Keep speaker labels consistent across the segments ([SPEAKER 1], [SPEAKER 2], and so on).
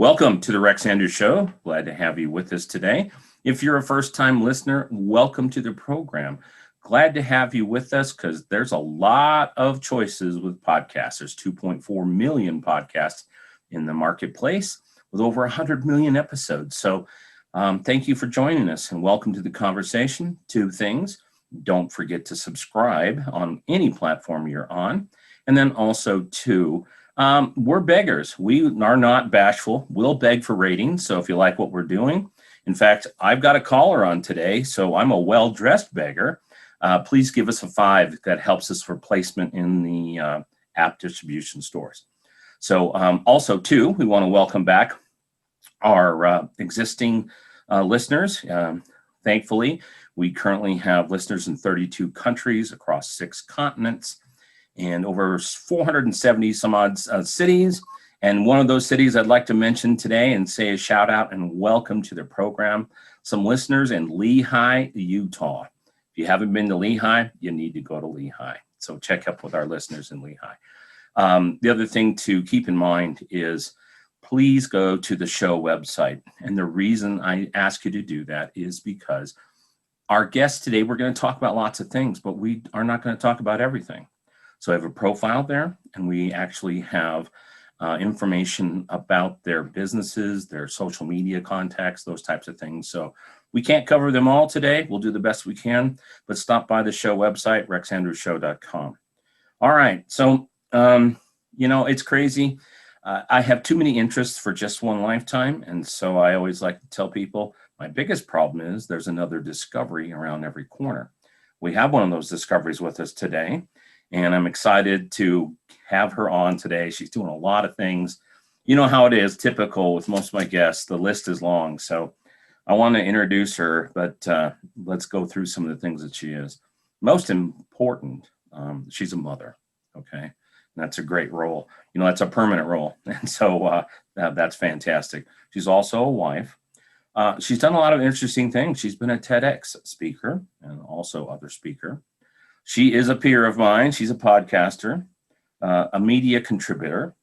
[SPEAKER 1] Welcome to the Rex Andrews Show. Glad to have you with us today. If you're a first-time listener, welcome to the program. Glad to have you with us because there's a lot of choices with podcasts. There's 2.4 million podcasts in the marketplace with over 100 million episodes. So thank you for joining us and welcome to the conversation. Two things. Don't forget to subscribe on any platform you're on. And then also two, we're beggars. We are not bashful. We'll beg for ratings. So if you like what we're doing, in fact, I've got a caller on today, so I'm a well-dressed beggar. Please give us a 5. That helps us for placement in the app distribution stores. So also, too, we want to welcome back our existing listeners. Thankfully, we currently have listeners in 32 countries across 6 continents and over 470 some odd cities. And one of those cities I'd like to mention today and say a shout out and welcome to the program. Some listeners in Lehi, Utah. If you haven't been to Lehi, you need to go to Lehi. So check up with our listeners in Lehi. The other thing to keep in mind is please go to the show website. And the reason I ask you to do that is because our guests today, we're going to talk about lots of things, but we are not going to talk about everything. So I have a profile there, and we actually have information about their businesses, their social media contacts, those types of things. So we can't cover them all today. We'll do the best we can, but stop by the show website, rexandrewshow.com. All right. So, it's crazy. I have too many interests for just one lifetime. And so I always like to tell people my biggest problem is there's another discovery around every corner. We have one of those discoveries with us today. And I'm excited to have her on today. She's doing a lot of things. You know how it is, typical with most of my guests. The list is long. So I want to introduce her, but let's go through some of the things that she is. Most important, she's a mother, okay? And that's a great role. That's a permanent role. And so that's fantastic. She's also a wife. She's done a lot of interesting things. She's been a TEDx speaker and also other speaker. She is a peer of mine. She's a podcaster, a media contributor.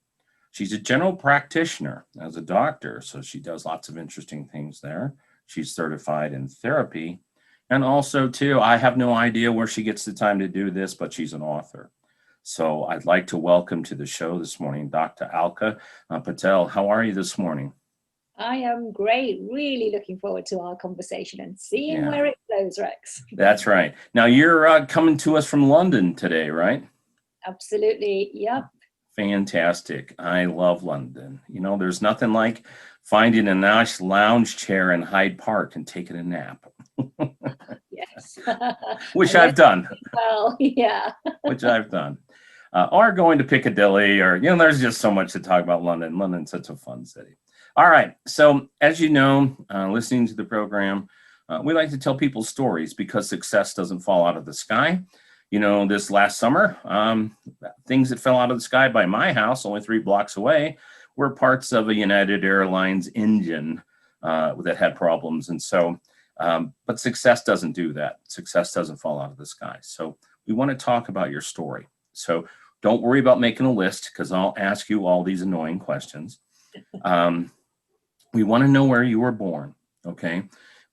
[SPEAKER 1] She's a general practitioner as a doctor, so she does lots of interesting things there. She's certified in therapy. And also, too, I have no idea where she gets the time to do this, but she's an author. So I'd like to welcome to the show this morning, Dr. Alka Patel. How are you this morning?
[SPEAKER 2] I am great. Really looking forward to our conversation and seeing where it goes, Rex.
[SPEAKER 1] That's right. Now you're coming to us from London today, right?
[SPEAKER 2] Absolutely. Yep.
[SPEAKER 1] Fantastic. I love London. There's nothing like finding a nice lounge chair in Hyde Park and taking a nap.
[SPEAKER 2] Yes.
[SPEAKER 1] Which I've done.
[SPEAKER 2] Well, yeah.
[SPEAKER 1] Which I've done. Or going to Piccadilly or, there's just so much to talk about London. London's such a fun city. All right. So as you know, listening to the program, we like to tell people stories because success doesn't fall out of the sky. This last summer, things that fell out of the sky by my house, only 3 blocks away, were parts of a United Airlines engine that had problems. And so, but success doesn't do that. Success doesn't fall out of the sky. So we want to talk about your story. So don't worry about making a list because I'll ask you all these annoying questions. We want to know where you were born, okay?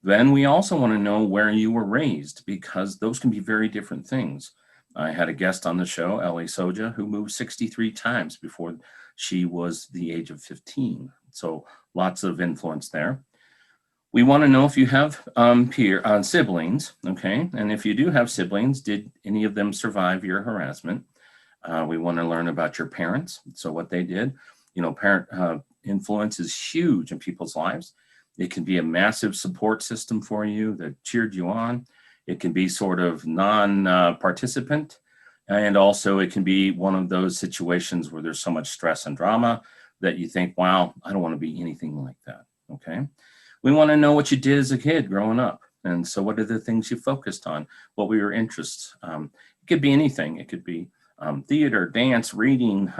[SPEAKER 1] Then we also want to know where you were raised because those can be very different things. I had a guest on the show, Ellie Soja, who moved 63 times before she was the age of 15. So lots of influence there. We want to know if you have siblings, okay? And if you do have siblings, did any of them survive your harassment? We want to learn about your parents, so what they did. Parent influence is huge in people's lives. It can be a massive support system for you that cheered you on. It can be sort of non-participant. And also it can be one of those situations where there's so much stress and drama that you think, wow, I don't want to be anything like that, okay? We want to know what you did as a kid growing up. And so what are the things you focused on? What were your interests? It could be anything. It could be theater, dance, reading,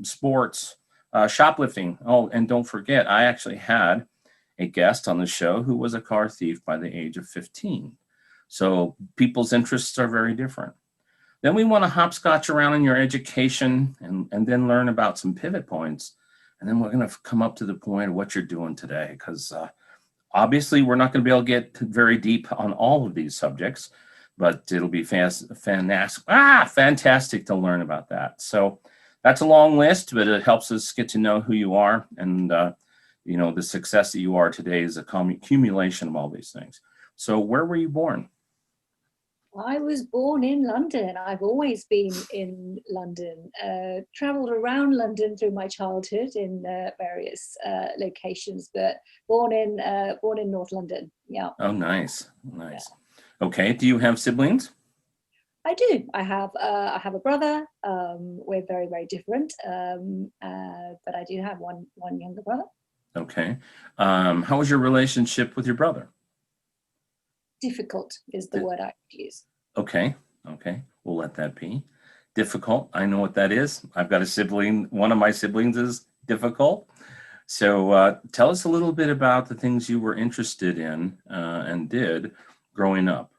[SPEAKER 1] sports, shoplifting. Oh, and don't forget, I actually had a guest on the show who was a car thief by the age of 15. So people's interests are very different. Then we want to hopscotch around in your education and then learn about some pivot points and then we're going to come up to the point of what you're doing today, because obviously we're not going to be able to get very deep on all of these subjects, but it'll be fantastic to learn about that. So that's a long list, but it helps us get to know who you are, and the success that you are today is a accumulation of all these things. So where were you born?
[SPEAKER 2] I was born in London. I've always been in London, traveled around London through my childhood in various locations, but born in North London. Yeah.
[SPEAKER 1] Oh, nice. Nice. Yeah. Okay. Do you have siblings?
[SPEAKER 2] I do. I have a brother. We're very, very different, but I do have one younger brother.
[SPEAKER 1] Okay. How was your relationship with your brother?
[SPEAKER 2] Difficult is the word I use.
[SPEAKER 1] Okay. Okay. We'll let that be. Difficult. I know what that is. I've got a sibling. One of my siblings is difficult. So tell us a little bit about the things you were interested in and did growing up.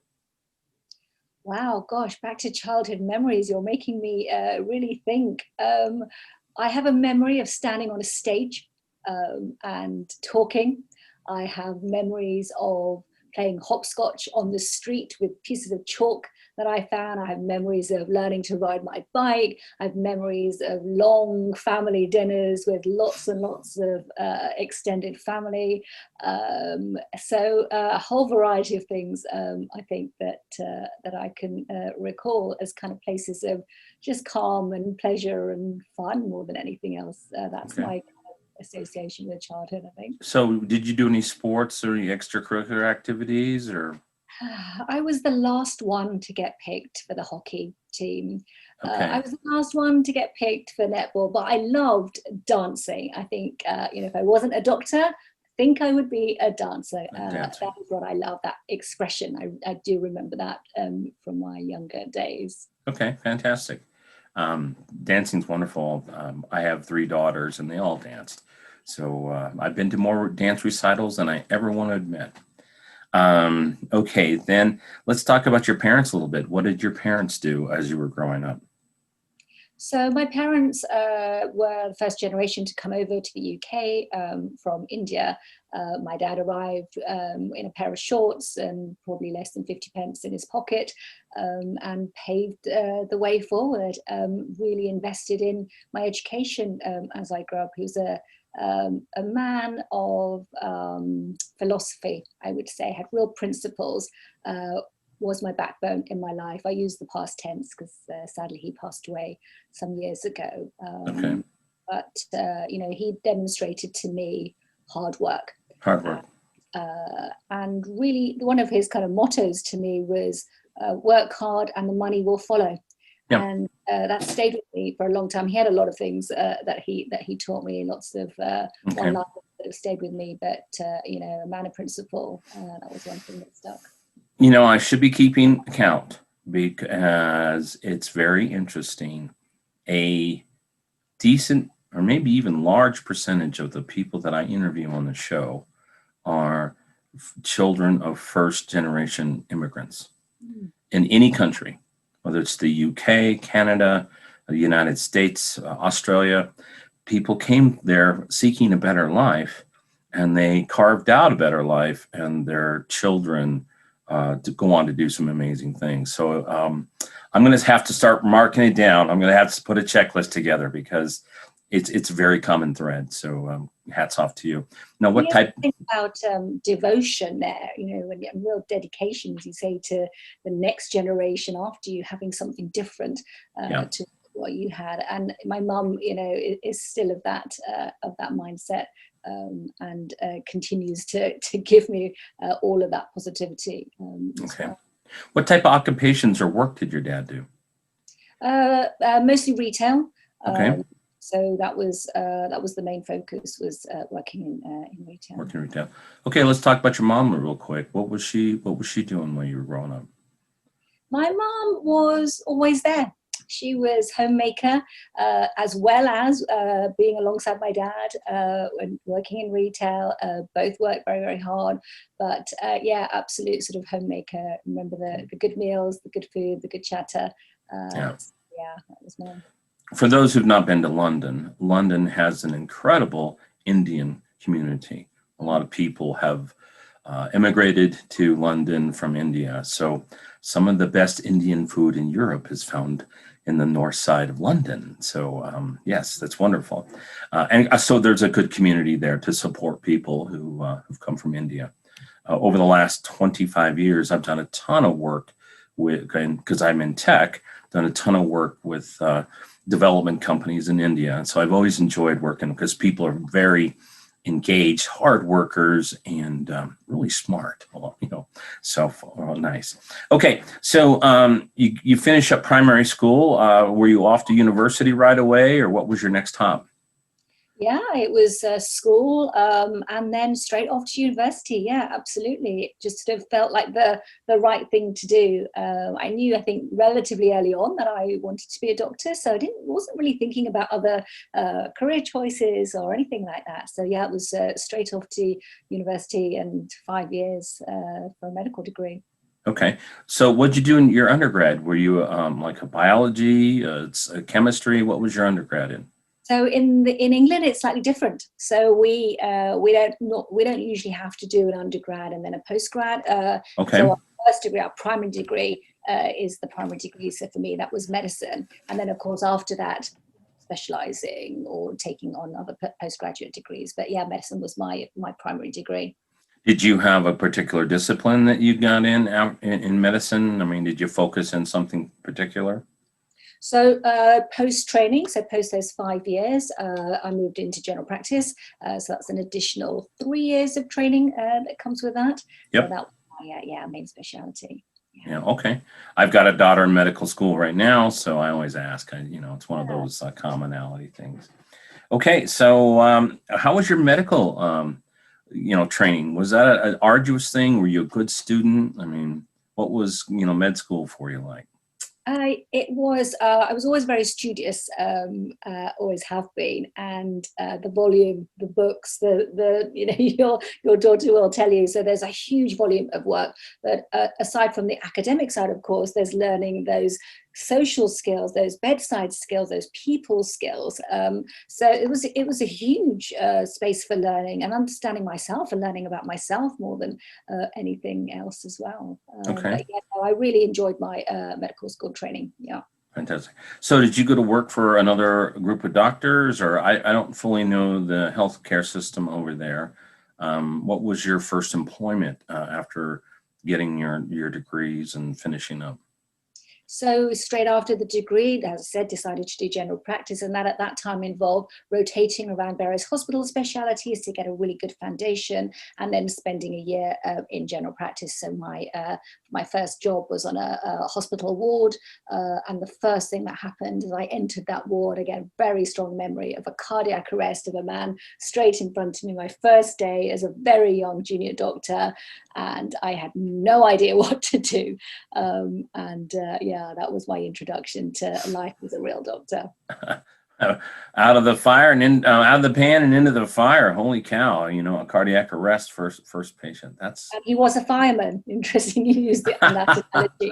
[SPEAKER 2] Wow, gosh, back to childhood memories. You're making me really think. I have a memory of standing on a stage and talking. I have memories of playing hopscotch on the street with pieces of chalk that I found. I have memories of learning to ride my bike. I have memories of long family dinners with lots and lots of extended family. So a whole variety of things, I think, that I can recall as kind of places of just calm and pleasure and fun more than anything else. That's my association with childhood, I think.
[SPEAKER 1] So did you do any sports or any extracurricular activities, or?
[SPEAKER 2] I was the last one to get picked for the hockey team.
[SPEAKER 1] Okay.
[SPEAKER 2] I was the last one to get picked for netball, but I loved dancing. I think, if I wasn't a doctor, I think I would be a dancer. That is what I love, that expression. I do remember that from my younger days.
[SPEAKER 1] Okay, fantastic. Dancing's wonderful. I have 3 daughters and they all danced. So I've been to more dance recitals than I ever want to admit. Okay, then let's talk about your parents a little bit. What did your parents do as you were growing up?
[SPEAKER 2] So my parents were the first generation to come over to the UK from India. My dad arrived in a pair of shorts and probably less than 50 pence in his pocket, and paved the way forward, really invested in my education as I grew up. He was a man of philosophy, I would say, had real principles, was my backbone in my life. I use the past tense because sadly he passed away some years ago.
[SPEAKER 1] Okay.
[SPEAKER 2] But, he demonstrated to me hard work.
[SPEAKER 1] Hard work.
[SPEAKER 2] And really one of his kind of mottos to me was work hard and the money will follow. Yeah. And that stayed with me for a long time. He had a lot of things that he taught me, lots of one-liners that have stayed with me, but a man of principle, that was one thing that stuck.
[SPEAKER 1] I should be keeping account because it's very interesting. A decent or maybe even large percentage of the people that I interview on the show are children of first-generation immigrants in any country, whether it's the UK, Canada, the United States, Australia. People came there seeking a better life, and they carved out a better life, and their children to go on to do some amazing things. So I'm going to have to start marking it down. I'm going to have to put a checklist together because it's a very common thread. So hats off to you. Now, what type?
[SPEAKER 2] Think about devotion there, and real dedication, as you say, to the next generation after you, having something different to what you had. And my mum, is still of that mindset. And continues to give me all of that positivity.
[SPEAKER 1] Okay. Well. What type of occupations or work did your dad do?
[SPEAKER 2] Mostly retail.
[SPEAKER 1] Okay.
[SPEAKER 2] So that was the main focus, was working in retail.
[SPEAKER 1] Working in retail. Okay, let's talk about your mom real quick. What was she doing when you were growing up? My
[SPEAKER 2] mom was always there. She was homemaker, as well as being alongside my dad and working in retail. Both worked very, very hard, but absolute sort of homemaker. Remember the good meals, the good food, the good chatter. That was mom.
[SPEAKER 1] For those who've not been to London, London has an incredible Indian community. A lot of people have immigrated to London from India. So some of the best Indian food in Europe is found in the north side of London. So yes, that's wonderful. And so there's a good community there to support people who've come from India. Over the last 25 years, I've done a ton of work with, because I'm in tech, done a ton of work with development companies in India. And so I've always enjoyed working because people are very engaged, hard workers, and really smart. So nice. Okay, so you finish up primary school. Were you off to university right away, or what was your next hop?
[SPEAKER 2] Yeah, it was school and then straight off to university. Yeah, absolutely. It just sort of felt like the right thing to do. I knew, I think, relatively early on that I wanted to be a doctor, so I wasn't really thinking about other career choices or anything like that. So yeah, it was straight off to university and 5 years for a medical degree.
[SPEAKER 1] Okay, so what'd you do in your undergrad? Were you like a biology, a chemistry? What was your undergrad in?
[SPEAKER 2] So in England, it's slightly different. So we don't usually have to do an undergrad and then a postgrad.
[SPEAKER 1] Okay.
[SPEAKER 2] So our first degree, our primary degree, is the primary degree. So for me, that was medicine, and then of course after that, specializing or taking on other postgraduate degrees. But yeah, medicine was my primary degree.
[SPEAKER 1] Did you have a particular discipline that you got in medicine? I mean, did you focus in something particular?
[SPEAKER 2] So post training, so post those 5 years, I moved into general practice. So that's an additional 3 years of training that comes with that.
[SPEAKER 1] Yep.
[SPEAKER 2] So that was my main specialty.
[SPEAKER 1] Yeah. Okay. I've got a daughter in medical school right now, so I always ask. It's one of those commonality things. Okay. So how was your medical, training? Was that an arduous thing? Were you a good student? I mean, what was, med school for you like?
[SPEAKER 2] I was always very studious, always have been, and the volume, the books, your daughter will tell you. So there's a huge volume of work, but aside from the academic side, of course, there's learning those social skills, those bedside skills, those people skills. So it was a huge space for learning and understanding myself and learning about myself more than anything else as well.
[SPEAKER 1] Okay.
[SPEAKER 2] But yeah, no, I really enjoyed my medical school training. Yeah.
[SPEAKER 1] Fantastic. So did you go to work for another group of doctors, or I don't fully know the healthcare system over there. What was your first employment after getting your degrees and finishing up?
[SPEAKER 2] So straight after the degree, as I said, decided to do general practice, and that at that time involved rotating around various hospital specialities to get a really good foundation, and then spending a year in general practice. So my first job was on a hospital ward, and the first thing that happened as I entered that ward, again, very strong memory of a cardiac arrest of a man straight in front of me, my first day as a very young junior doctor, and I had no idea what to do. Yeah, that was my introduction to life as a real doctor.
[SPEAKER 1] Out of the fire and out of the pan and into the fire. Holy cow! A cardiac arrest first patient. That's.
[SPEAKER 2] And he was a fireman. Interesting, you used it on that analogy.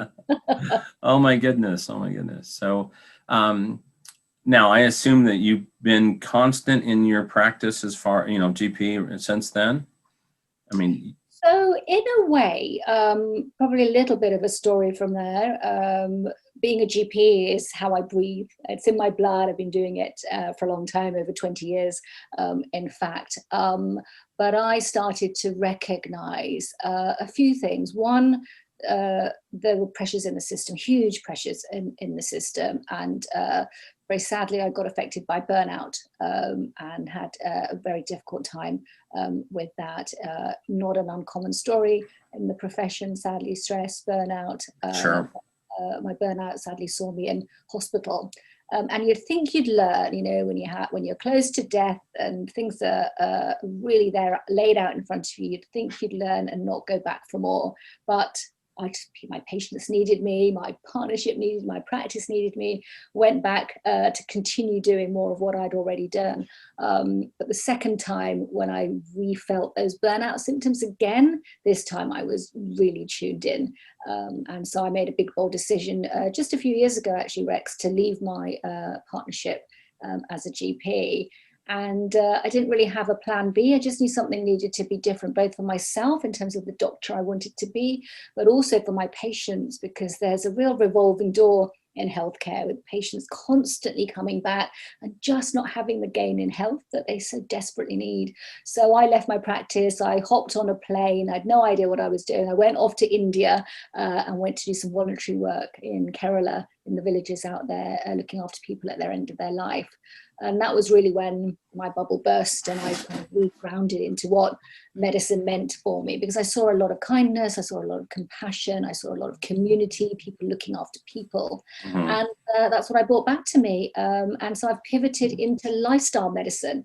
[SPEAKER 1] Oh my goodness! Oh my goodness! So, now I assume that you've been constant in your practice as far, GP since then. I mean.
[SPEAKER 2] So in a way, probably a little bit of a story from there. Being a GP is how I breathe. It's in my blood. I've been doing it for a long time, over 20 years, in fact. But I started to recognize a few things. One, there were pressures in the system, huge pressures in the system. And very sadly, I got affected by burnout and had a very difficult time with that. Not an uncommon story in the profession, sadly, stress, burnout.
[SPEAKER 1] Sure.
[SPEAKER 2] My burnout sadly saw me in hospital. And you'd think you'd learn, when you're close to death and things are really there laid out in front of you, you'd think you'd learn and not go back for more. But my patients needed me, my partnership needed, my practice needed me, went back to continue doing more of what I'd already done. But the second time when I felt those burnout symptoms again, this time I was really tuned in. And so I made a big, bold decision just a few years ago, actually, Rex, to leave my partnership as a GP. And I didn't really have a plan B. I just knew something needed to be different, both for myself in terms of the doctor I wanted to be, but also for my patients, because there's a real revolving door in healthcare with patients constantly coming back and just not having the gain in health that they so desperately need. So I left my practice. I hopped on a plane. I had no idea what I was doing. I went off to India and went to do some voluntary work in Kerala, in the villages out there, looking after people at their end of their life. And that was really when my bubble burst and I kind of regrounded into what medicine meant for me, because I saw a lot of kindness, I saw a lot of compassion, I saw a lot of community, people looking after people. Mm-hmm. And that's what I brought back to me. And so I've pivoted into lifestyle medicine,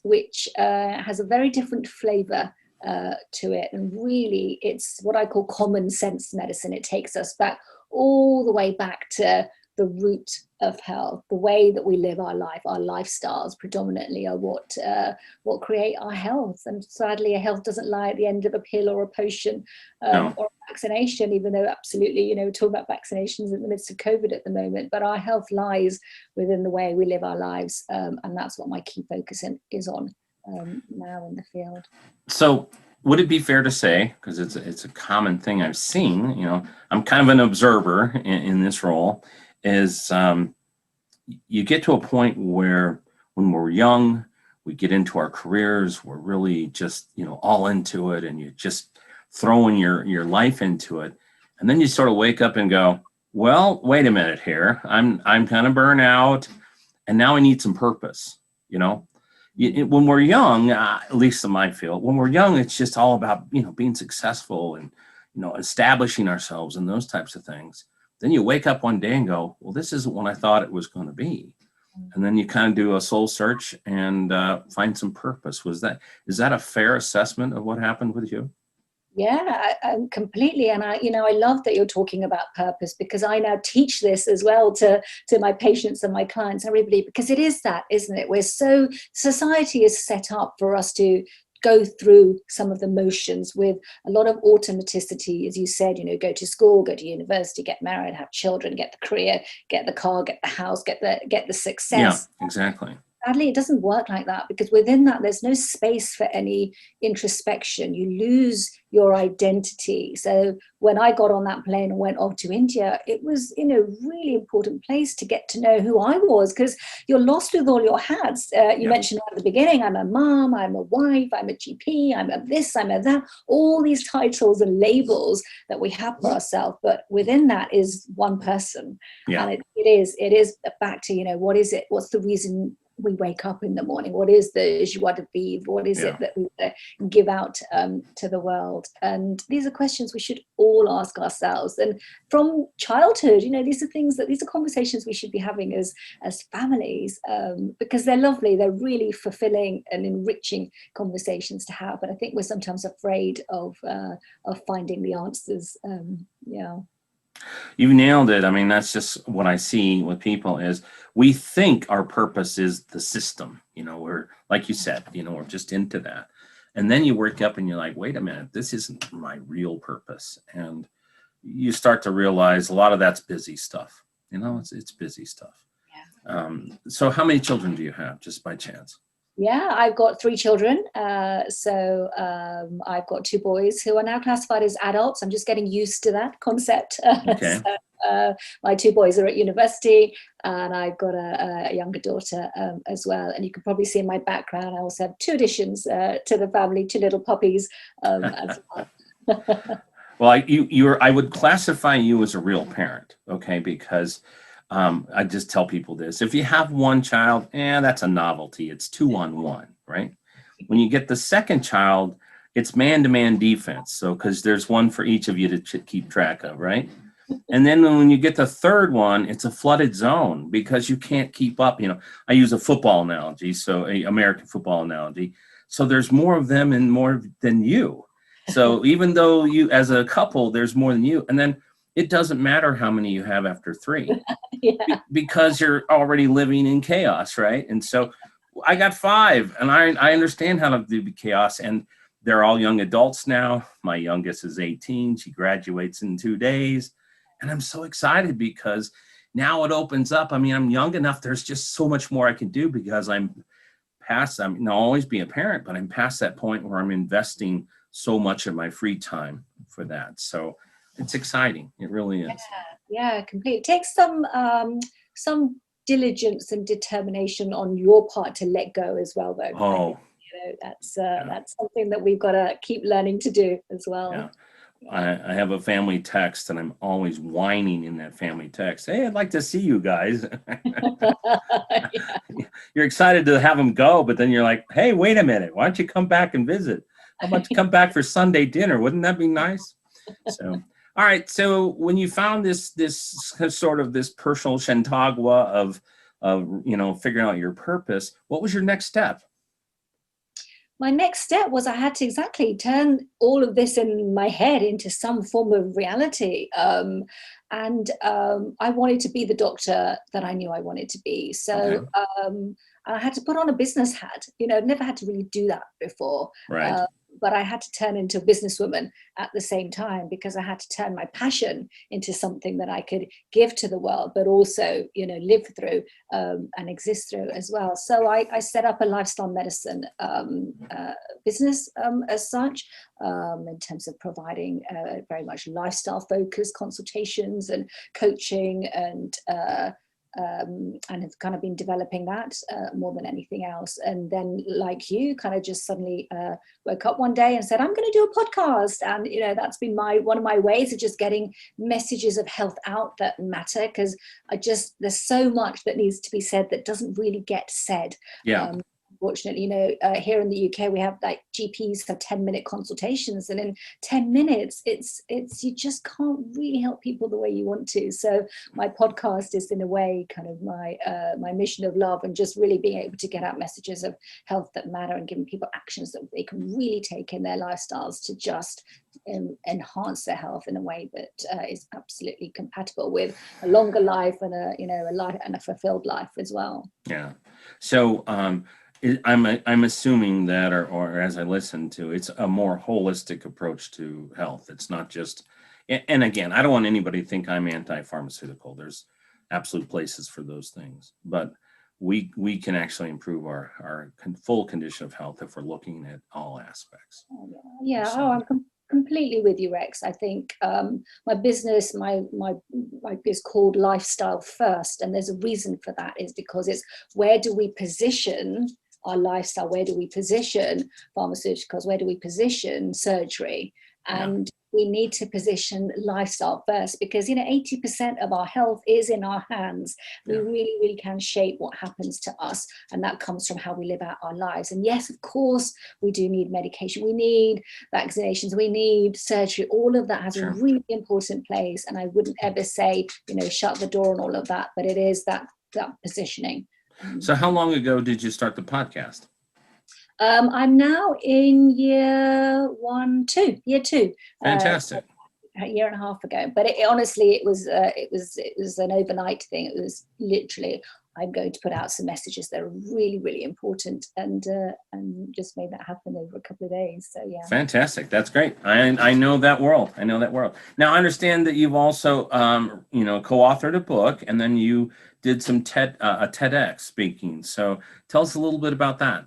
[SPEAKER 2] which has a very different flavor to it. And really, it's what I call common sense medicine. It takes us back all the way back to the root of health, the way that we live our life, our lifestyles predominantly are what create our health. And sadly, our health doesn't lie at the end of a pill or a potion or a vaccination, even though absolutely, we're talking about vaccinations in the midst of COVID at the moment, but our health lies within the way we live our lives. And that's what my key focus is on now in the field. So
[SPEAKER 1] would it be fair to say, because it's a common thing I've seen, I'm kind of an observer in this role, is you get to a point where when we're young, we get into our careers, we're really just, all into it, and you're just throwing your life into it. And then you sort of wake up and go, well, wait a minute here. I'm kind of burnt out, and now I need some purpose, When we're young, at least in my field, when we're young, it's just all about, being successful and, establishing ourselves and those types of things. Then you wake up one day and go, well, this isn't what I thought it was going to be. And then you kind of do a soul search and find some purpose. Is that a fair assessment of what happened with you?
[SPEAKER 2] Yeah, completely. And I love that you're talking about purpose, because I now teach this as well to my patients and my clients, everybody, because it is that, isn't it? Society is set up for us to go through some of the motions with a lot of automaticity, as you said, go to school, go to university, get married, have children, get the career, get the car, get the house, get the success.
[SPEAKER 1] Yeah, exactly.
[SPEAKER 2] Sadly, it doesn't work like that, because within that, there's no space for any introspection. You lose your identity. So when I got on that plane and went off to India, it was in a really important place to get to know who I was, because you're lost with all your hats. You mentioned at the beginning, I'm a mom, I'm a wife, I'm a GP, I'm a this, I'm a that, all these titles and labels that we have for ourselves. But within that is one person. Yeah. And it is back to, what is it? What's the reason we wake up in the morning? What is the joie de vivre? What is it that we give out to the world? And these are questions we should all ask ourselves. And from childhood, these are conversations we should be having as families, because they're lovely. They're really fulfilling and enriching conversations to have. But I think we're sometimes afraid of finding the answers.
[SPEAKER 1] You nailed it. I mean, that's just what I see with people is we think our purpose is the system. We're, like you said, we're just into that. And then you wake up and you're like, wait a minute, this isn't my real purpose. And you start to realize a lot of that's busy stuff. It's busy stuff. Yeah. So how many children do you have, just by chance?
[SPEAKER 2] Yeah, I've got 3 children. So I've got 2 boys who are now classified as adults. I'm just getting used to that concept. Okay. So, my 2 boys are at university, and I've got a younger daughter as well. And you can probably see in my background, I also have 2 additions to the family, 2 little puppies as well.
[SPEAKER 1] Well, I would classify you as a real parent, okay? Because I just tell people this: if you have 1 child, that's a novelty. It's 2 on 1, right? When you get the second child, it's man-to-man defense. So, because there's 1 for each of you to keep track of, right? And then when you get the third one, it's a flooded zone because you can't keep up. I use a football analogy, so an American football analogy. So there's more of them and more than you. So even though you, as a couple, there's more than you, and then it doesn't matter how many you have after three,
[SPEAKER 2] Yeah.
[SPEAKER 1] because you're already living in chaos, right? And so I got five, and I understand how to do chaos, and they're all young adults now. My youngest is 18. She graduates in 2 days, and I'm so excited because now it opens up. I mean, I'm young enough. There's just so much more I can do because I'm past, I'll always be a parent, but I'm past that point where I'm investing so much of my free time for that. So it's exciting. It really is.
[SPEAKER 2] Yeah, completely. It takes some diligence and determination on your part to let go as well, though. I think
[SPEAKER 1] Oh, yeah.
[SPEAKER 2] that's something that we've got to keep learning to do as well.
[SPEAKER 1] Yeah. I have a family text, and I'm always whining in that family text. Hey, I'd like to see you guys.
[SPEAKER 2] Yeah.
[SPEAKER 1] You're excited to have them go, but then you're like, hey, wait a minute. Why don't you come back and visit? How about you come back for Sunday dinner? Wouldn't that be nice? So, all right. So when you found this sort of this personal Chautauqua of figuring out your purpose, what was your next step?
[SPEAKER 2] My next step was I had to exactly turn all of this in my head into some form of reality. And I wanted to be the doctor that I knew I wanted to be.
[SPEAKER 1] Okay.
[SPEAKER 2] So and I had to put on a business hat. I'd never had to really do that before.
[SPEAKER 1] Right.
[SPEAKER 2] Uh, but I had to turn into a businesswoman at the same time, because I had to turn my passion into something that I could give to the world, but also, live through and exist through as well. So I set up a lifestyle medicine business as such, in terms of providing very much lifestyle focused consultations and coaching, and have kind of been developing that more than anything else. And then, like you, kind of just suddenly woke up one day and said, I'm going to do a podcast. And that's been one of my ways of just getting messages of health out that matter, because there's so much that needs to be said that doesn't really get said.
[SPEAKER 1] Yeah.
[SPEAKER 2] Unfortunately, here in the UK, we have like GPs have 10-minute consultations, and in 10 minutes, it's you just can't really help people the way you want to. So my podcast is, in a way, kind of my mission of love, and just really being able to get out messages of health that matter, and giving people actions that they can really take in their lifestyles to just enhance their health in a way that is absolutely compatible with a longer life and a life and a fulfilled life as well.
[SPEAKER 1] Yeah. So I'm assuming that, or as I listen to, it's a more holistic approach to health. It's not just, and again, I don't want anybody to think I'm anti-pharmaceutical. There's absolute places for those things, but we can actually improve our full condition of health if we're looking at all aspects.
[SPEAKER 2] Yeah.
[SPEAKER 1] So,
[SPEAKER 2] Oh, I'm completely with you, Rex. I think my business, my is called Lifestyle First, and there's a reason for that. Is because it's, where do we position our lifestyle? Where do we position pharmaceuticals? Where do we position surgery?
[SPEAKER 1] yeah,
[SPEAKER 2] And we need to position lifestyle first, because 80% of our health is in our hands. We
[SPEAKER 1] yeah,
[SPEAKER 2] really, really can shape what happens to us, and that comes from how we live out our lives. And yes, of course, we do need medication, we need vaccinations, we need surgery. All of that has a
[SPEAKER 1] sure.
[SPEAKER 2] really important place, and I wouldn't ever say shut the door on all of that, but it is that positioning.
[SPEAKER 1] So how long ago did you start the podcast?
[SPEAKER 2] I'm now in year two,
[SPEAKER 1] Fantastic.
[SPEAKER 2] a year and a half ago. But honestly, it was an overnight thing. It was literally, I'm going to put out some messages that are really, really important, and just made that happen over a couple of days. So yeah.
[SPEAKER 1] Fantastic. That's great. I know that world. I know that world. Now I understand that you've also co-authored a book, and then you did some TEDx speaking. So tell us a little bit about that.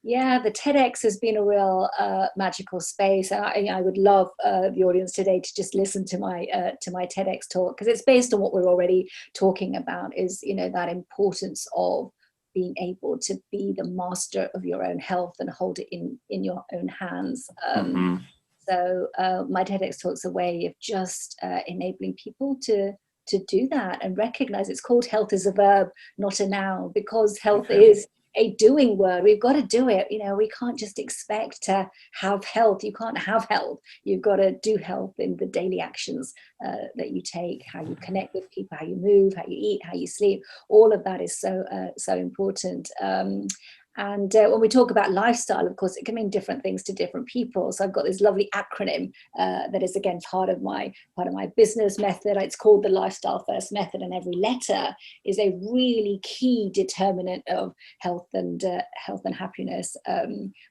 [SPEAKER 2] Yeah, the TEDx has been a real magical space. I would love the audience today to just listen to my TEDx talk, because it's based on what we're already talking about. Is that importance of being able to be the master of your own health and hold it in your own hands.
[SPEAKER 1] Mm-hmm.
[SPEAKER 2] So my TEDx talk's a way of just enabling people to do that, and recognize it's called health is a verb, not a noun, because health is a doing word. We've got to do it. We can't just expect to have health. You can't have health. You've got to do health in the daily actions that you take, how you connect with people, how you move, how you eat, how you sleep. All of that is so important. And when we talk about lifestyle, of course, it can mean different things to different people. So I've got this lovely acronym that is, again, part of my business method. It's called the Lifestyle First Method, and every letter is a really key determinant of health and happiness,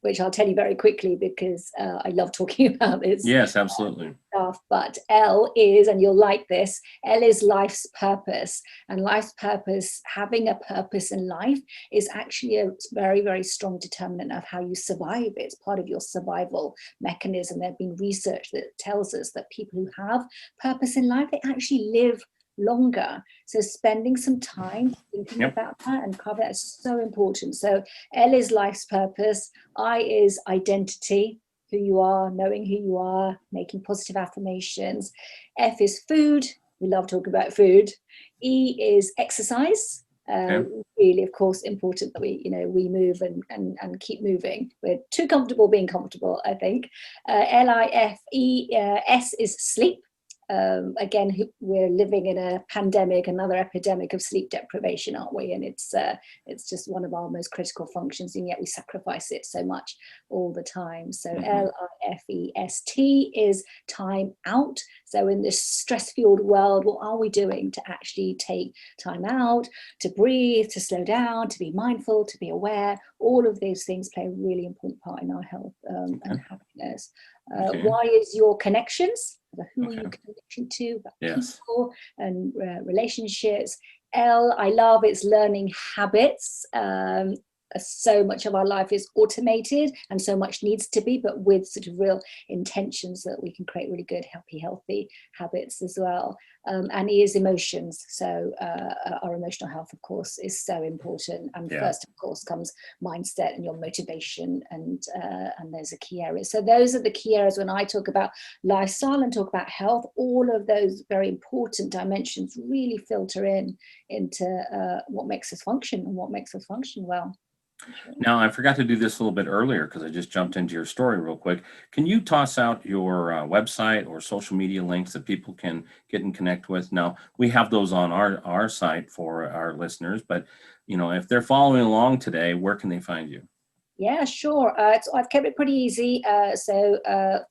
[SPEAKER 2] which I'll tell you very quickly because I love talking about this.
[SPEAKER 1] Yes, absolutely.
[SPEAKER 2] Stuff. But L is, and you'll like this, L is life's purpose. And life's purpose, having a purpose in life, is actually a very, very strong determinant of how you survive. It's part of your survival mechanism. There have been research that tells us that people who have purpose in life, they actually live longer. So spending some time thinking about that and cover that is so important. So L is life's purpose. I is identity, who you are, knowing who you are, making positive affirmations. F is food. We love talking about food. E is exercise. Really, of course, important that we move and keep moving. We're too comfortable being comfortable, I think. Life. S is sleep. Again, we're living in a pandemic, another epidemic of sleep deprivation, aren't we? And it's just one of our most critical functions, and yet we sacrifice it so much all the time. So Lifest is time out. So in this stress-fueled world, what are we doing to actually take time out, to breathe, to slow down, to be mindful, to be aware? All of these things play a really important part in our health and happiness. Y is your connections. Who are you connecting to? People and relationships. L, I love, it's learning habits. So much of our life is automated and so much needs to be, but with sort of real intentions that we can create really good, healthy habits as well. And E is emotions. So our emotional health, of course, is so important. And first, of course, comes mindset and your motivation, and those are key areas. So those are the key areas when I talk about lifestyle and talk about health. All of those very important dimensions really filter into what makes us function and what makes us function well.
[SPEAKER 1] Now, I forgot to do this a little bit earlier because I just jumped into your story real quick. Can you toss out your website or social media links that people can get and connect with? Now, we have those on our site for our listeners, but if they're following along today, where can they find you?
[SPEAKER 2] Yeah, sure. I've kept it pretty easy. So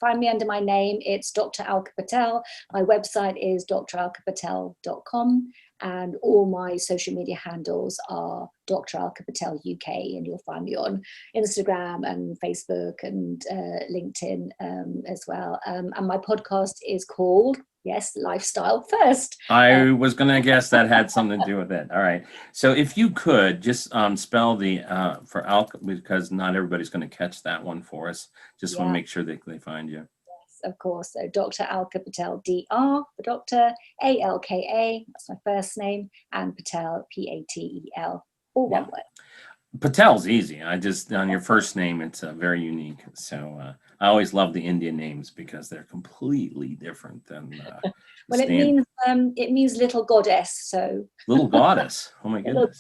[SPEAKER 2] find me under my name. It's Dr. Alka Patel. My website is dralkapatel.com. And all my social media handles are Dr. Alka Patel UK, and you'll find me on Instagram and Facebook and LinkedIn as well. And my podcast is called, Lifestyle First.
[SPEAKER 1] I was going to guess that had something to do with it. All right. So if you could just spell the for Alka, because not everybody's going to catch that one for us. Just want to make sure they find you.
[SPEAKER 2] Of course. So Dr. Alka Patel, DR for doctor, ALKA, that's my first name, and Patel, PATEL, all one word.
[SPEAKER 1] Patel's easy. On your first name, it's very unique. So I always love the Indian names because they're completely different than.
[SPEAKER 2] Well, it means little goddess. So
[SPEAKER 1] little goddess. Oh my goodness.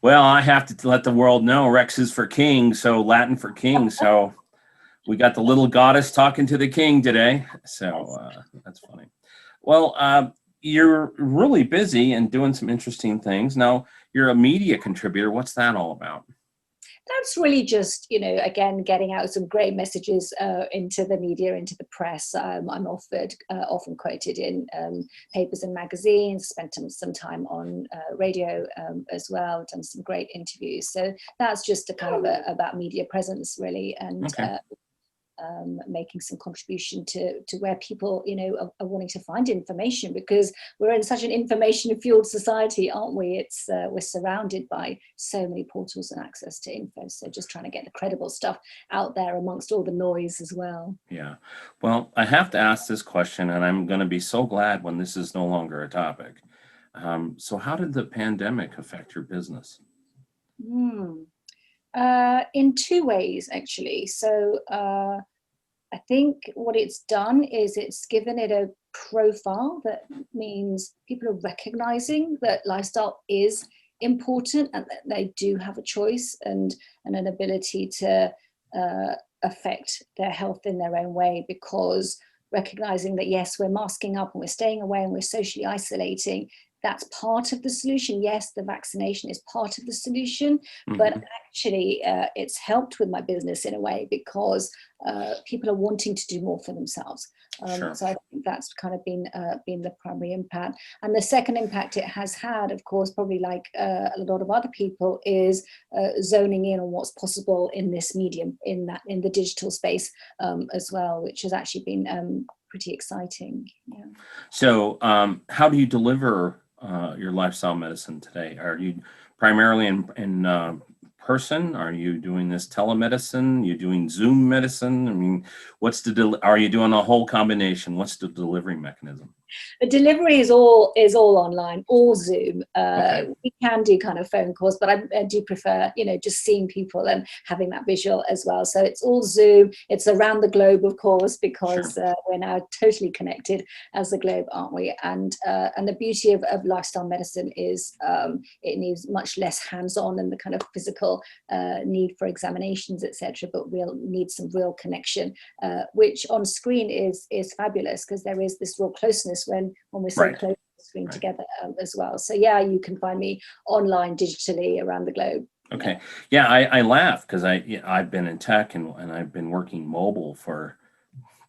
[SPEAKER 1] Well, I have to let the world know Rex is for king, so Latin for king. So we got the little goddess talking to the king today. So that's funny. Well, you're really busy and doing some interesting things. Now, you're a media contributor. What's that all about?
[SPEAKER 2] That's really just, again, getting out some great messages into the media, into the press. I'm often quoted in papers and magazines, spent some time on radio as well, done some great interviews. So that's just a kind of about media presence, really, and making some contribution to where people are wanting to find information, because we're in such an information-fueled society, aren't we? We're surrounded by so many portals and access to info, so just trying to get the credible stuff out there amongst all the noise as well.
[SPEAKER 1] Yeah, well, I have to ask this question, and I'm going to be so glad when this is no longer a topic. So how did the pandemic affect your business?
[SPEAKER 2] In two ways, actually. So I think what it's done is it's given it a profile that means people are recognizing that lifestyle is important and that they do have a choice and an ability to affect their health in their own way, because recognizing that, yes, we're masking up and we're staying away and we're socially isolating, that's part of the solution. Yes, the vaccination is part of the solution, but
[SPEAKER 1] Hmm.
[SPEAKER 2] actually it's helped with my business in a way because people are wanting to do more for themselves.
[SPEAKER 1] Sure.
[SPEAKER 2] So I think that's kind of been the primary impact. And the second impact it has had, of course, probably like a lot of other people, is zoning in on what's possible in this medium, in the digital space as well, which has actually been pretty exciting. Yeah.
[SPEAKER 1] So, how do you deliver your lifestyle medicine today? Are you primarily in person? Are you doing this telemedicine? You doing Zoom medicine? I mean, are you doing a whole combination? What's the delivery mechanism?
[SPEAKER 2] The delivery is all online, all Zoom.
[SPEAKER 1] Okay,
[SPEAKER 2] We can do kind of phone calls, but I do prefer, just seeing people and having that visual as well. So it's all Zoom. It's around the globe, of course,
[SPEAKER 1] sure.
[SPEAKER 2] because we're now totally connected as the globe, aren't we? And the beauty of lifestyle medicine is it needs much less hands-on and the kind of physical need for examinations, etc. But we'll need some real connection, which on screen is fabulous because there is this real closeness when we're so
[SPEAKER 1] Right,
[SPEAKER 2] close to the screen
[SPEAKER 1] right.
[SPEAKER 2] together as well. So yeah, you can find me online digitally around the globe. Yeah.
[SPEAKER 1] Okay. Yeah, I laugh because I've been in tech and I've been working mobile for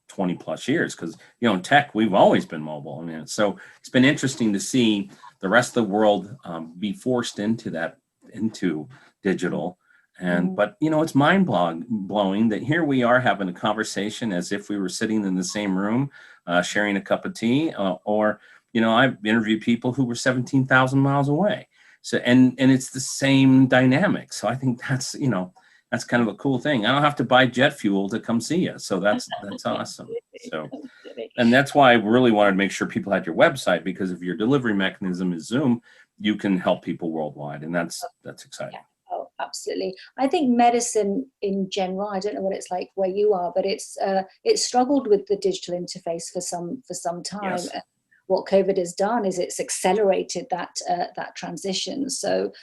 [SPEAKER 1] 20 plus years because in tech we've always been mobile. I mean, so it's been interesting to see the rest of the world be forced into digital. And
[SPEAKER 2] Mhm.
[SPEAKER 1] but it's blowing that here we are having a conversation as if we were sitting in the same room, sharing a cup of tea, or I've interviewed people who were 17,000 miles away. So and it's the same dynamic. So I think that's kind of a cool thing. I don't have to buy jet fuel to come see you. So that's awesome.
[SPEAKER 2] Absolutely.
[SPEAKER 1] So,
[SPEAKER 2] Absolutely.
[SPEAKER 1] and that's why I really wanted to make sure people had your website, because if your delivery mechanism is Zoom, you can help people worldwide, and that's
[SPEAKER 2] Yeah.
[SPEAKER 1] exciting.
[SPEAKER 2] Oh, absolutely. I think medicine in general, I don't know what it's like where you are, but it's struggled with the digital interface for some time.
[SPEAKER 1] Yes.
[SPEAKER 2] What COVID has done is it's accelerated that transition. So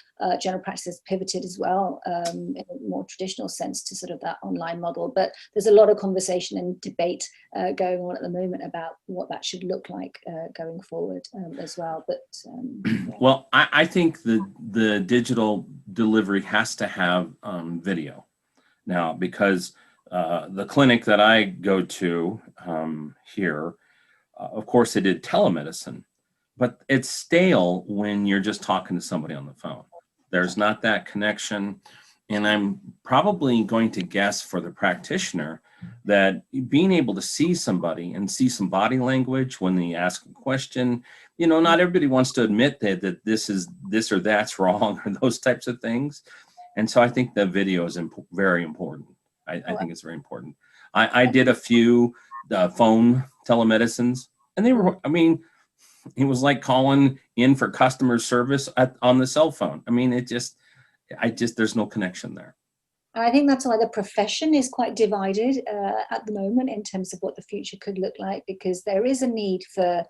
[SPEAKER 2] general practice has pivoted as well in a more traditional sense to sort of that online model. But there's a lot of conversation and debate going on at the moment about what that should look like going forward as well. But yeah.
[SPEAKER 1] Well, I think the digital delivery has to have video now, because the clinic that I go to here, of course, they did telemedicine, but it's stale when you're just talking to somebody on the phone. There's not that connection. And I'm probably going to guess for the practitioner that being able to see somebody and see some body language when they ask a question, not everybody wants to admit that this or that's wrong or those types of things. And so I think the video is very important. I
[SPEAKER 2] Oh,
[SPEAKER 1] think it's very important. I did a few phone telemedicines, and they were, I mean, it was like calling in for customer service on the cell phone. I mean, there's no connection there.
[SPEAKER 2] I think that's why the profession is quite divided at the moment in terms of what the future could look like, because there is a need for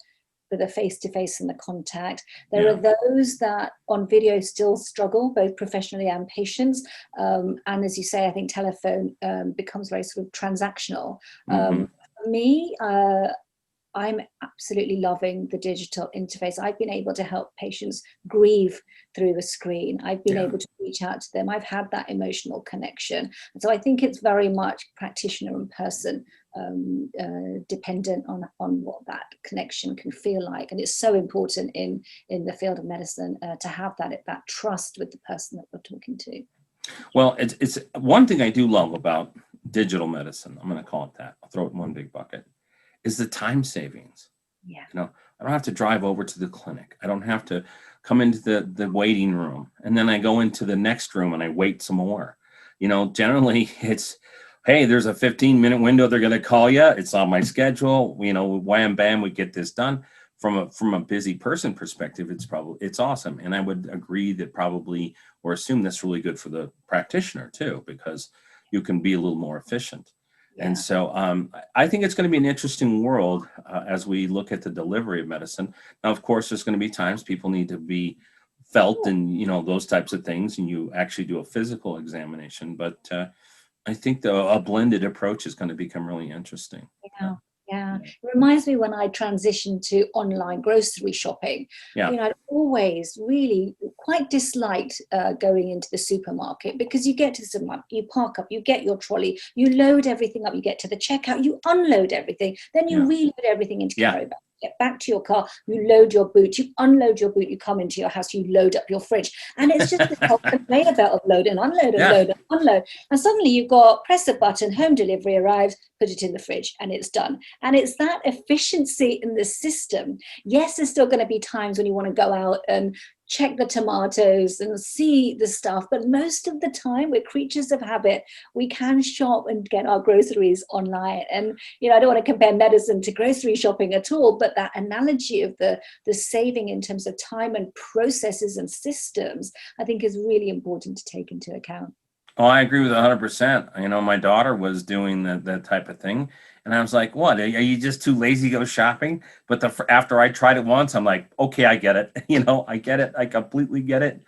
[SPEAKER 2] the face-to-face and the contact. There
[SPEAKER 1] Yeah.
[SPEAKER 2] are those that on video still struggle, both professionally and patients. And as you say, I think telephone becomes very sort of transactional.
[SPEAKER 1] Hmm.
[SPEAKER 2] For me, I'm absolutely loving the digital interface. I've been able to help patients grieve through the screen. I've been
[SPEAKER 1] Yeah.
[SPEAKER 2] able to reach out to them. I've had that emotional connection. And so I think it's very much practitioner and person dependent on what that connection can feel like. And it's so important in the field of medicine to have that trust with the person that we're talking to.
[SPEAKER 1] Well, it's one thing I do love about digital medicine. I'm going to call it that. I'll throw it in one big bucket. Is the time savings.
[SPEAKER 2] Yeah.
[SPEAKER 1] I don't have to drive over to the clinic. I don't have to come into the waiting room and then I go into the next room and I wait some more. Generally it's, hey, there's a 15-minute window. They're going to call you. It's on my schedule. Wham, bam, we get this done. From a busy person perspective, it's awesome. And I would agree that probably, or assume that's really good for the practitioner too, because you can be a little more efficient. And
[SPEAKER 2] Yeah.
[SPEAKER 1] so I think it's going to be an interesting world as we look at the delivery of medicine. Now, of course, there's going to be times people need to be felt and, those types of things, and you actually do a physical examination. But I think a blended approach is going to become really interesting.
[SPEAKER 2] Yeah. Yeah, it reminds me when I transitioned to online grocery shopping.
[SPEAKER 1] Yeah.
[SPEAKER 2] I'd always really quite disliked going into the supermarket, because you get to the supermarket, you park up, you get your trolley, you load everything up, you get to the checkout, you unload everything, then you
[SPEAKER 1] Yeah.
[SPEAKER 2] reload everything into
[SPEAKER 1] Yeah.
[SPEAKER 2] carry bags. Get back to your car, you load your boot, you unload your boot, you come into your house, you load up your fridge. And it's just this whole conveyor belt of load and unload and
[SPEAKER 1] Yeah.
[SPEAKER 2] load and unload. And suddenly you've got, press a button, home delivery arrives, put it in the fridge, and it's done. And it's that efficiency in the system. Yes, there's still going to be times when you want to go out and check the tomatoes and see the stuff, but most of the time we're creatures of habit. We can shop and get our groceries online. And I don't want to compare medicine to grocery shopping at all, but that analogy of the saving in terms of time and processes and systems, I think is really important to take into account.
[SPEAKER 1] Oh, I agree with 100%. My daughter was doing that type of thing, and I was like, "What? Are you just too lazy to go shopping?" But after I tried it once, I'm like, "Okay, I get it. I get it. I completely get it."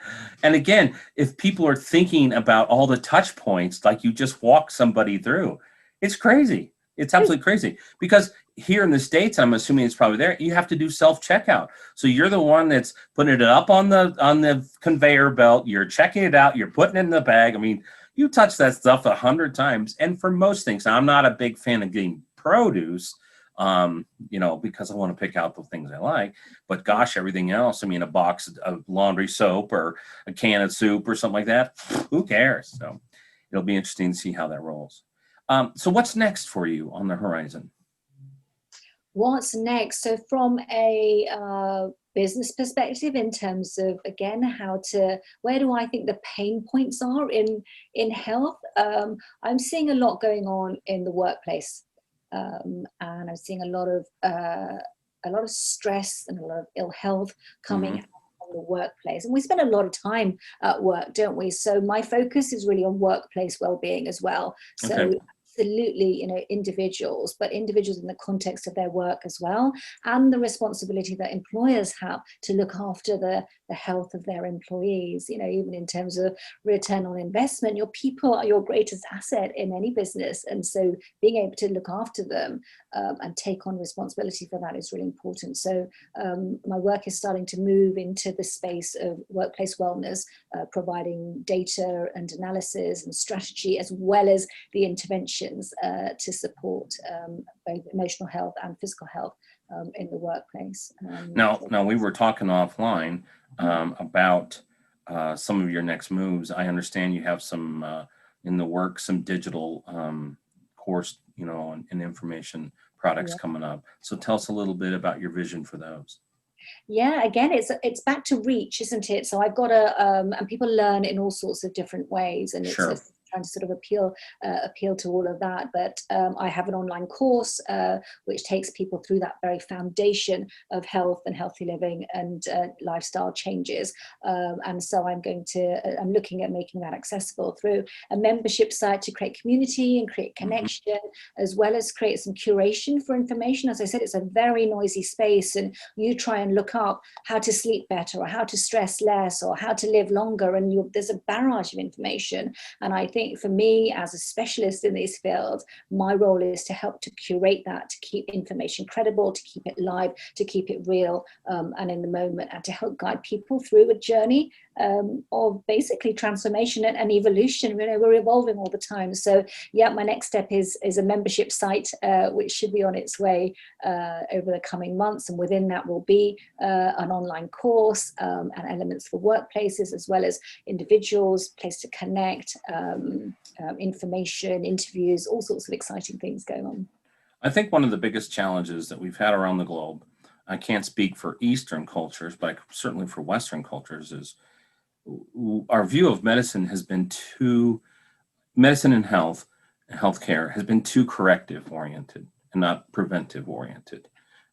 [SPEAKER 1] And again, if people are thinking about all the touch points, like you just walk somebody through, it's crazy. It's absolutely crazy, because here in the States, I'm assuming it's probably there, you have to do self checkout. So you're the one that's putting it up on the conveyor belt. You're checking it out. You're putting it in the bag. I mean, you touch that stuff 100 times. And for most things, now, I'm not a big fan of getting produce, because I want to pick out the things I like. But gosh, everything else, I mean, a box of laundry soap or a can of soup or something like that, who cares? So it'll be interesting to see how that rolls. So what's next for you on the horizon?
[SPEAKER 2] What's next? So from a business perspective, in terms of, again, where do I think the pain points are in health? I'm seeing a lot going on in the workplace, and I'm seeing a lot of stress and a lot of ill health coming
[SPEAKER 1] Mhm.
[SPEAKER 2] out from the workplace. And we spend a lot of time at work, don't we? So my focus is really on workplace well-being as well.
[SPEAKER 1] Okay.
[SPEAKER 2] So absolutely, individuals, but individuals in the context of their work as well, and the responsibility that employers have to look after the health of their employees. Even in terms of return on investment, your people are your greatest asset in any business, and so being able to look after them and take on responsibility for that is really important. So my work is starting to move into the space of workplace wellness, providing data and analysis and strategy, as well as the interventions to support both emotional health and physical health in the workplace.
[SPEAKER 1] Now we were talking offline about some of your next moves. I understand you have some in the work, some digital course, and information products
[SPEAKER 2] Yeah.
[SPEAKER 1] coming up. So tell us a little bit about your vision for those.
[SPEAKER 2] Yeah, again, it's back to reach, isn't it? So I've got and people learn in all sorts of different ways, and it's
[SPEAKER 1] Sure.
[SPEAKER 2] just trying to sort of appeal to all of that. But I have an online course which takes people through that very foundation of health and healthy living and lifestyle changes. And so I'm looking at making that accessible through a membership site to create community and create
[SPEAKER 1] Mhm.
[SPEAKER 2] connection, as well as create some curation for information. As I said, it's a very noisy space, and you try and look up how to sleep better or how to stress less or how to live longer, and there's a barrage of information. And I think for me, as a specialist in these fields, my role is to help to curate that, to keep information credible, to keep it live, to keep it real and in the moment, and to help guide people through a journey of basically transformation and evolution. We're evolving all the time. So yeah, my next step is a membership site which should be on its way over the coming months, and within that will be an online course and elements for workplaces as well as individuals, place to connect, information, interviews, all sorts of exciting things going on.
[SPEAKER 1] I think one of the biggest challenges that we've had around the globe, I can't speak for Eastern cultures, but certainly for Western cultures, is our view of medicine has been too, medicine and healthcare has been too corrective oriented and not preventive oriented.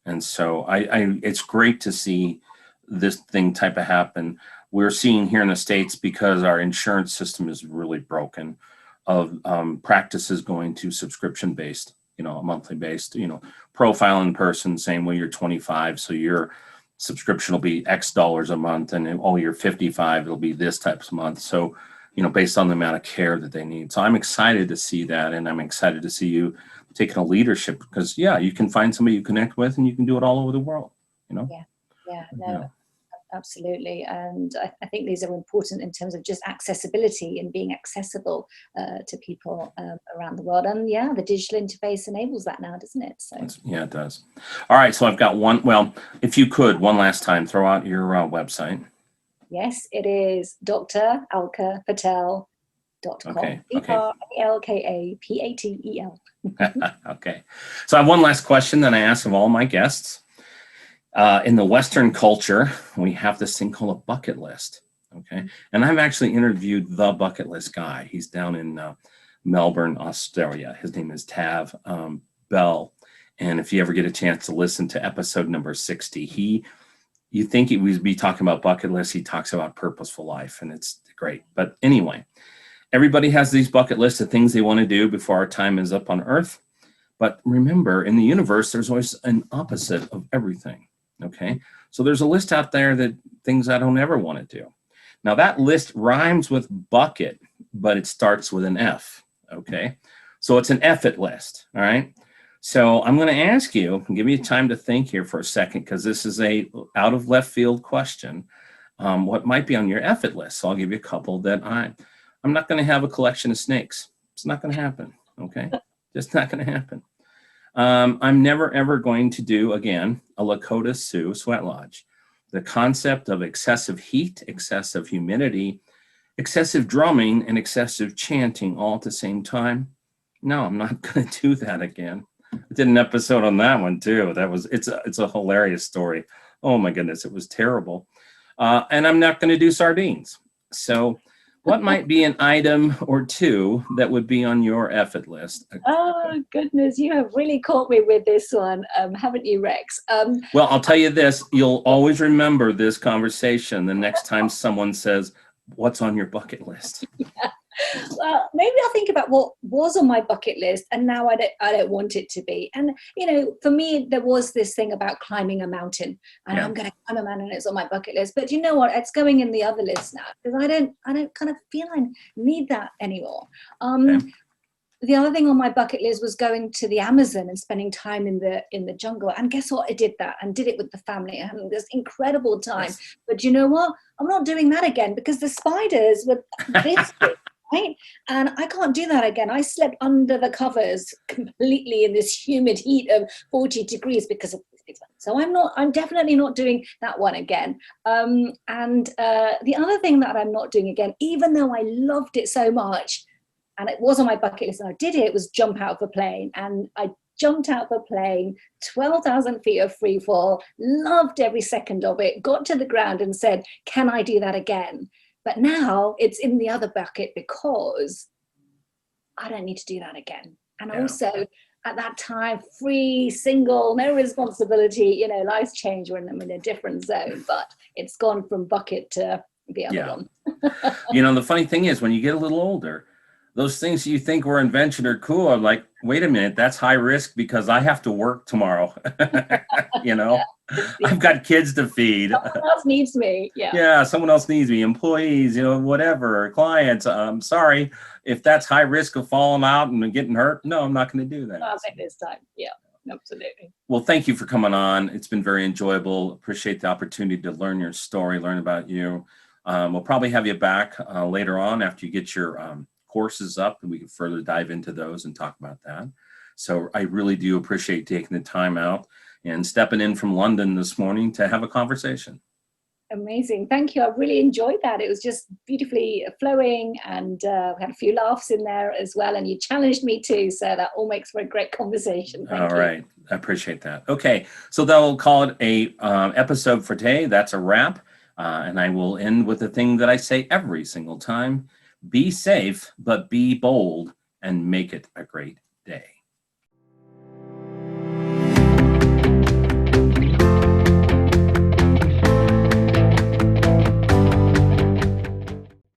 [SPEAKER 1] And so it's great to see this thing type of happen. We're seeing here in the States, because our insurance system is really broken, of practices going to subscription based, a monthly based, profiling person saying, well, you're 25, so your subscription will be X dollars a month, and oh, you're 55, it'll be this type of month. So based on the amount of care that they need. So I'm excited to see that, and I'm excited to see you taking a leadership, because you can find somebody you connect with, and you can do it all over the world.
[SPEAKER 2] No, absolutely. And I think these are important in terms of just accessibility and being accessible to people around the world. And the digital interface enables that now, doesn't it? So
[SPEAKER 1] it does. All right, so I've got one. Well, if you could one last time throw out your website.
[SPEAKER 2] Yes, it is dralkapatel.com.
[SPEAKER 1] Okay.
[SPEAKER 2] Alkapatel.
[SPEAKER 1] Okay. So I have one last question that I ask of all my guests. In the Western culture, we have this thing called a bucket list. Okay. And I've actually interviewed the bucket list guy. He's down in Melbourne, Australia. His name is Tav Bell. And if you ever get a chance to listen to episode number 60, you think he would be talking about bucket lists. He talks about purposeful life, and it's great. But anyway, everybody has these bucket lists of things they want to do before our time is up on Earth. But remember, in the universe, there's always an opposite of everything. Okay. So there's a list out there that things I don't ever want to do. Now that list rhymes with bucket, but it starts with an F. Okay. So it's an F-it list. All right. So I'm going to ask you, give you time to think here for a second, because this is a out of left field question. What might be on your F-it list? So I'll give you a couple that I'm not going to have a collection of snakes. It's not going to happen. Okay. Just not going to happen. I'm never, ever going to do, again, a Lakota Sioux sweat lodge. The concept of excessive heat, excessive humidity, excessive drumming, and excessive chanting all at the same time. No, I'm not going to do that again. I did an episode on that one too. It's a hilarious story. Oh my goodness, it was terrible. And I'm not going to do sardines. So what might be an item or two that would be on your F-it list?
[SPEAKER 2] Oh goodness, you have really caught me with this one, haven't you, Rex?
[SPEAKER 1] Well, I'll tell you this, you'll always remember this conversation the next time someone says, what's on your bucket list?
[SPEAKER 2] Well, maybe I'll think about what was on my bucket list, and now I don't want it to be. And for me, there was this thing about climbing a mountain, and I'm going to climb a mountain, and it's on my bucket list. But you know what? It's going in the other list now, because I don't kind of feel I need that anymore. The other thing on my bucket list was going to the Amazon and spending time in the jungle. And guess what? I did that, and did it with the family, and having this incredible time. Yes. But you know what? I'm not doing that again, because the spiders were this big. Right? And I can't do that again. I slept under the covers completely in this humid heat of 40 degrees because of this. So I'm definitely not doing that one again. And the other thing that I'm not doing again, even though I loved it so much, and it was on my bucket list and I did it, was jump out of a plane. And I jumped out of a plane, 12,000 feet of free fall, loved every second of it, got to the ground and said, can I do that again? But now it's in the other bucket because I don't need to do that again. And also at that time, free, single, no responsibility, life's changed when I'm in a different zone, but it's gone from bucket to the other one.
[SPEAKER 1] The funny thing is, when you get a little older, those things you think were invention or cool are like, wait a minute, that's high risk because I have to work tomorrow. I've got kids to feed.
[SPEAKER 2] Someone else needs me.
[SPEAKER 1] Yeah, someone else needs me. Employees, whatever, clients. I'm sorry if that's high risk of falling out and getting hurt. No, I'm not going to do that.
[SPEAKER 2] Not at this time. Yeah, absolutely.
[SPEAKER 1] Well, thank you for coming on. It's been very enjoyable. Appreciate the opportunity to learn your story, learn about you. We'll probably have you back later on after you get your courses up, and we can further dive into those and talk about that. So I really do appreciate taking the time out and stepping in from London this morning to have a conversation.
[SPEAKER 2] Amazing. Thank you. I really enjoyed that. It was just beautifully flowing, and we had a few laughs in there as well. And you challenged me too. So that all makes for a great conversation. Thank you.
[SPEAKER 1] All right. I appreciate that. Okay. So they'll call it a episode for today. That's a wrap. And I will end with the thing that I say every single time. Be safe, but be bold, and make it a great day.